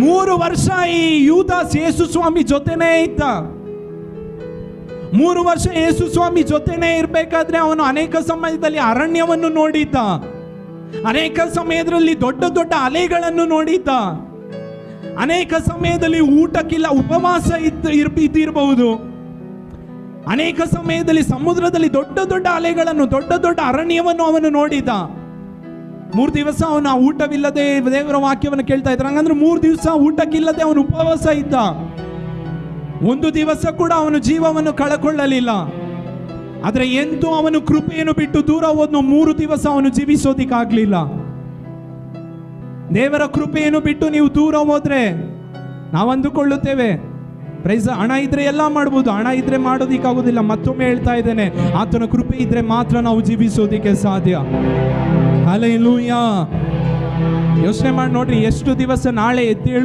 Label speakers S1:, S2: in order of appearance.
S1: 3 ವರ್ಷ ಈ ಯೂದಾಸ್ ಯೇಸು ಸ್ವಾಮಿ ಜೊತೆನೇ ಇದ್ದ. 3 ವರ್ಷ ಯೇಸು ಸ್ವಾಮಿ ಜೊತೆನೇ ಇರಬೇಕಾದ್ರೆ ಅವನು ಅನೇಕ ಸಮಯದಲ್ಲಿ ಅರಣ್ಯವನ್ನು ನೋಡಿದ್ದ, ಅನೇಕ ಸಮಯದಲ್ಲಿ ದೊಡ್ಡ ದೊಡ್ಡ ಅಲೆಗಳನ್ನು ನೋಡಿದ್ದ, ಅನೇಕ ಸಮಯದಲ್ಲಿ ಊಟಕ್ಕಿಲ್ಲ ಉಪವಾಸ ಇದ್ದಿರಬಹುದು, ಅನೇಕ ಸಮಯದಲ್ಲಿ ಸಮುದ್ರದಲ್ಲಿ ದೊಡ್ಡ ದೊಡ್ಡ ಅಲೆಗಳನ್ನು, ದೊಡ್ಡ ದೊಡ್ಡ ಅರಣ್ಯವನ್ನು ಅವನು ನೋಡಿದ್ದ. 3 ದಿವಸ ಅವನು ಊಟವಿಲ್ಲದೆ ದೇವರ ವಾಕ್ಯವನ್ನು ಕೇಳ್ತಾ ಇದ್ದ. ಹಂಗಂದ್ರೆ 3 ದಿವಸ ಊಟಕ್ಕಿಲ್ಲದೆ ಅವನು ಉಪವಾಸ ಇದ್ದ. 1 ದಿವಸ ಕೂಡ ಅವನು ಜೀವವನ್ನು ಕಳಕೊಳ್ಳಲಿಲ್ಲ. ಆದರೆ ಎಂತೂ ಅವನು ಕೃಪೆಯನ್ನು ಬಿಟ್ಟು ದೂರ ಹೋದ್ನು. 3 ದಿವಸ ಅವನು ಜೀವಿಸೋದಿಕ್ಕಾಗ್ಲಿಲ್ಲ. ದೇವರ ಕೃಪೆಯನ್ನು ಬಿಟ್ಟು ನೀವು ದೂರ ಹೋದ್ರೆ ನಾವು ಅಂದುಕೊಳ್ಳುತ್ತೇವೆ ಪ್ರೈಸ್, ಹಣ ಇದ್ರೆ ಎಲ್ಲ ಮಾಡ್ಬೋದು, ಹಣ ಇದ್ರೆ ಮಾಡೋದಿಕ್ಕಾಗೋದಿಲ್ಲ. ಮತ್ತೊಮ್ಮೆ ಹೇಳ್ತಾ ಇದ್ದೇನೆ, ಆತನ ಕೃಪೆ ಇದ್ರೆ ಮಾತ್ರ ನಾವು ಜೀವಿಸೋದಿಕ್ಕೆ ಸಾಧ್ಯ. ಹಲ್ಲೆಲೂಯಾ. ಯೋಚನೆ ಮಾಡಿ ನೋಡ್ರಿ, ಎಷ್ಟು ದಿವಸ ನಾಳೆ ಎದ್ದೇಳು